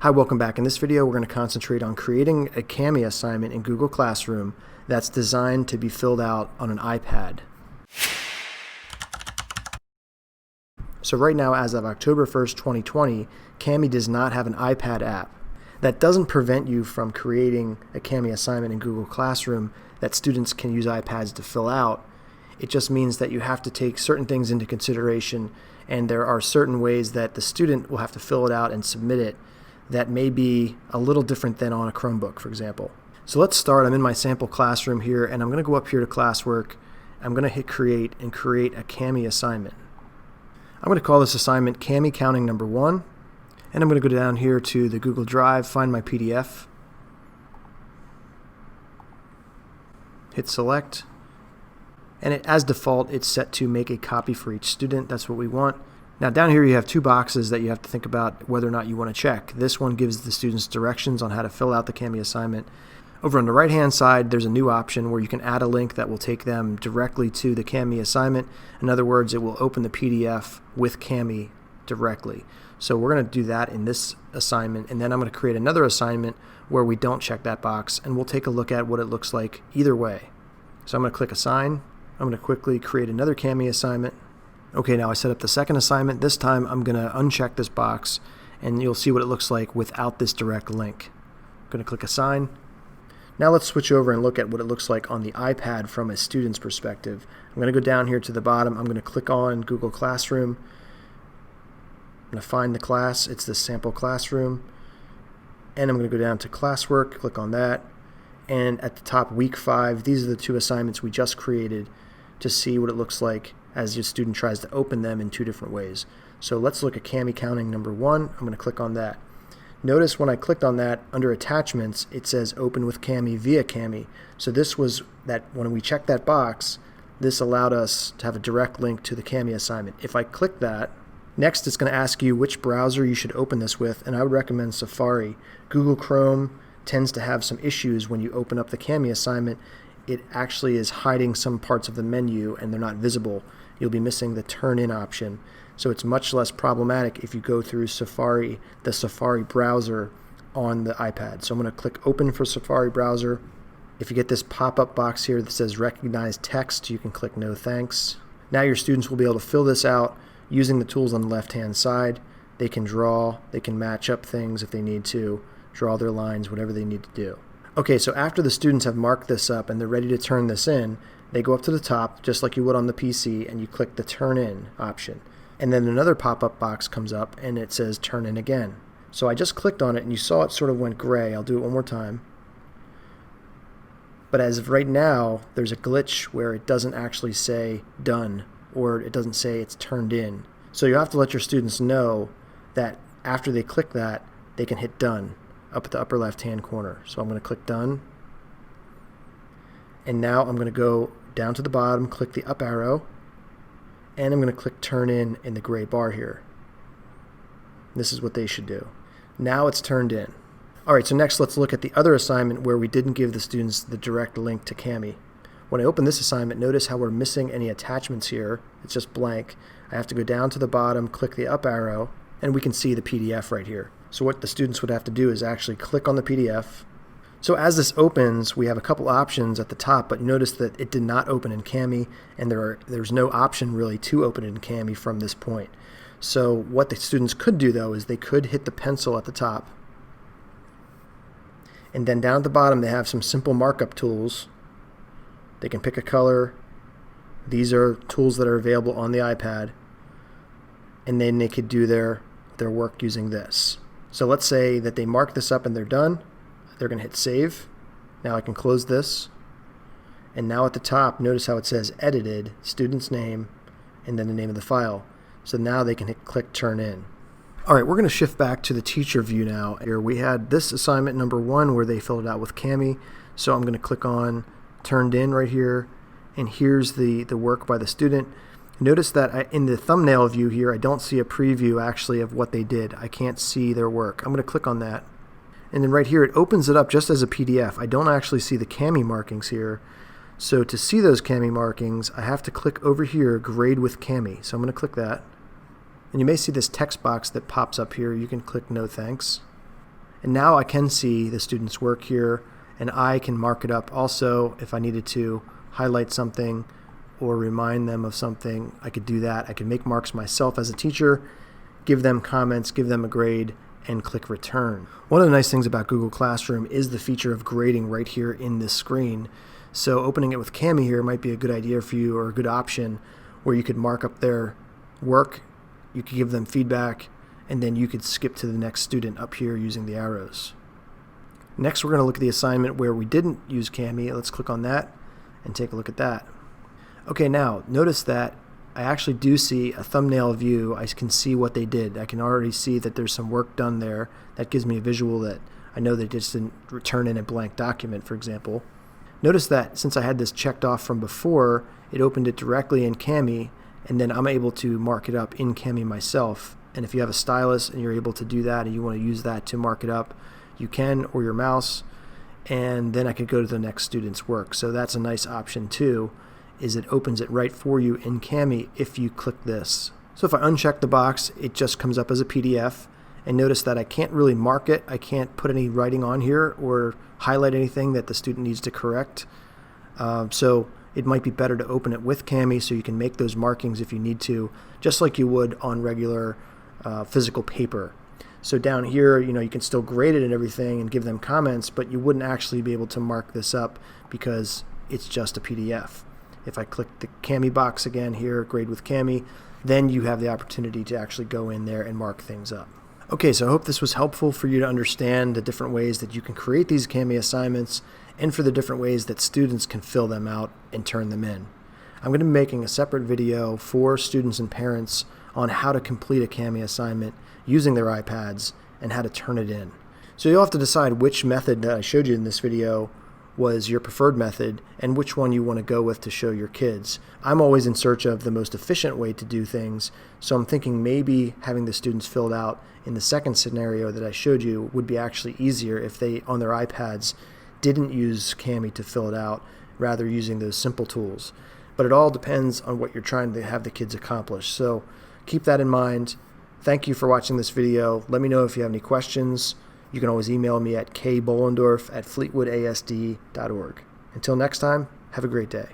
Hi, welcome back. In this video, we're going to concentrate on creating a Kami assignment in Google Classroom that's designed to be filled out on an iPad. So right now, as of October 1st, 2020, Kami does not have an iPad app. That doesn't prevent you from creating a Kami assignment in Google Classroom that students can use iPads to fill out. It just means that you have to take certain things into consideration, and there are certain ways that the student will have to fill it out and submit it that may be a little different than on a Chromebook, for example. So let's start. I'm in my sample classroom here, and I'm going to go up here to classwork. I'm going to hit create and create a Kami assignment. I'm going to call this assignment Kami Counting Number 1, and I'm going to go down here to the Google Drive, find my PDF, hit select, and as default, it's set to make a copy for each student. That's what we want. Now down here you have two boxes that you have to think about whether or not you want to check. This one gives the students directions on how to fill out the Kami assignment. Over on the right hand side, there's a new option where you can add a link that will take them directly to the Kami assignment. In other words, it will open the PDF with Kami directly. So we're going to do that in this assignment, and then I'm going to create another assignment where we don't check that box, and we'll take a look at what it looks like either way. So I'm going to click Assign. I'm going to quickly create another Kami assignment. Okay, now I set up the second assignment. This time I'm going to uncheck this box, and you'll see what it looks like without this direct link. I'm going to click Assign. Now let's switch over and look at what it looks like on the iPad from a student's perspective. I'm going to go down here to the bottom. I'm going to click on Google Classroom. I'm going to find the class. It's the sample classroom. And I'm going to go down to Classwork, click on that. And at the top, Week 5, these are the two assignments we just created to see what it looks like as your student tries to open them in two different ways. So let's look at Kami Counting Number 1. I'm going to click on that. Notice when I clicked on that, under Attachments, it says Open with Kami via Kami. So this was that when we checked that box, this allowed us to have a direct link to the Kami assignment. If I click that, next it's going to ask you which browser you should open this with, and I would recommend Safari. Google Chrome tends to have some issues when you open up the Kami assignment. It actually is hiding some parts of the menu and they're not visible. You'll be missing the turn in option. So it's much less problematic if you go through Safari, the Safari browser on the iPad. So I'm going to click Open for Safari browser. If you get this pop-up box here that says Recognize Text, you can click No Thanks. Now your students will be able to fill this out using the tools on the left-hand side. They can draw, they can match up things if they need to, draw their lines, whatever they need to do. Okay, so after the students have marked this up and they're ready to turn this in, they go up to the top, just like you would on the PC, and you click the Turn In option. And then another pop-up box comes up, and it says Turn In Again. So I just clicked on it, and you saw it sort of went gray. I'll do it one more time. But as of right now, there's a glitch where it doesn't actually say Done, or it doesn't say it's turned in. So you have to let your students know that after they click that, they can hit Done up at the upper left-hand corner. So I'm going to click Done. And now I'm going to go down to the bottom, click the up arrow, and I'm going to click Turn In the gray bar here. This is what they should do. Now it's turned in. Alright, so next let's look at the other assignment where we didn't give the students the direct link to Kami. When I open this assignment, notice how we're missing any attachments here. It's just blank. I have to go down to the bottom, click the up arrow, and we can see the PDF right here. So what the students would have to do is actually click on the PDF. So as this opens, we have a couple options at the top, but notice that it did not open in Kami, and there's no option really to open it in Kami from this point. So what the students could do though is they could hit the pencil at the top, and then down at the bottom they have some simple markup tools. They can pick a color. These are tools that are available on the iPad, and then they could do their work using this. So let's say that they mark this up and they're done. They're going to hit Save. Now I can close this. And now at the top, notice how it says Edited, student's name, and then the name of the file. So now they can click Turn In. Alright, we're going to shift back to the teacher view now. Here we had this assignment number 1 where they filled it out with Kami. So I'm going to click on Turned In right here. And here's the work by the student. Notice that in the thumbnail view here, I don't see a preview actually of what they did. I can't see their work. I'm going to click on that. And then right here, it opens it up just as a PDF. I don't actually see the Kami markings here. So to see those Kami markings, I have to click over here, Grade with Kami. So I'm going to click that. And you may see this text box that pops up here. You can click No Thanks. And now I can see the student's work here, and I can mark it up also if I needed to highlight something or remind them of something. I could do that. I could make marks myself as a teacher, give them comments, give them a grade, and click return. One of the nice things about Google Classroom is the feature of grading right here in this screen. So opening it with Kami here might be a good idea for you, or a good option, where you could mark up their work, you could give them feedback, and then you could skip to the next student up here using the arrows. Next, we're going to look at the assignment where we didn't use Kami. Let's click on that and take a look at that. Okay, now notice that I actually do see a thumbnail view. I can see what they did. I can already see that there's some work done there. That gives me a visual that I know they just didn't return in a blank document, for example. Notice that since I had this checked off from before, it opened it directly in Kami, and then I'm able to mark it up in Kami myself. And if you have a stylus and you're able to do that and you want to use that to mark it up, you can, or your mouse, and then I could go to the next student's work. So that's a nice option too, is it opens it right for you in Kami if you click this. So if I uncheck the box, it just comes up as a PDF, and notice that I can't really mark it. I can't put any writing on here or highlight anything that the student needs to correct. So it might be better to open it with Kami so you can make those markings if you need to, just like you would on regular physical paper. So down here, you can still grade it and everything and give them comments, but you wouldn't actually be able to mark this up because it's just a PDF. If I click the Kami box again here, grade with Kami, then you have the opportunity to actually go in there and mark things up. Okay, so I hope this was helpful for you to understand the different ways that you can create these Kami assignments and for the different ways that students can fill them out and turn them in. I'm going to be making a separate video for students and parents on how to complete a Kami assignment using their iPads and how to turn it in. So you'll have to decide which method that I showed you in this video was your preferred method and which one you want to go with to show your kids. I'm always in search of the most efficient way to do things, so I'm thinking maybe having the students filled out in the second scenario that I showed you would be actually easier if they, on their iPads, didn't use Kami to fill it out, rather using those simple tools. But it all depends on what you're trying to have the kids accomplish. So keep that in mind. Thank you for watching this video. Let me know if you have any questions. You can always email me at kbollendorf@fleetwoodasd.org. Until next time, have a great day.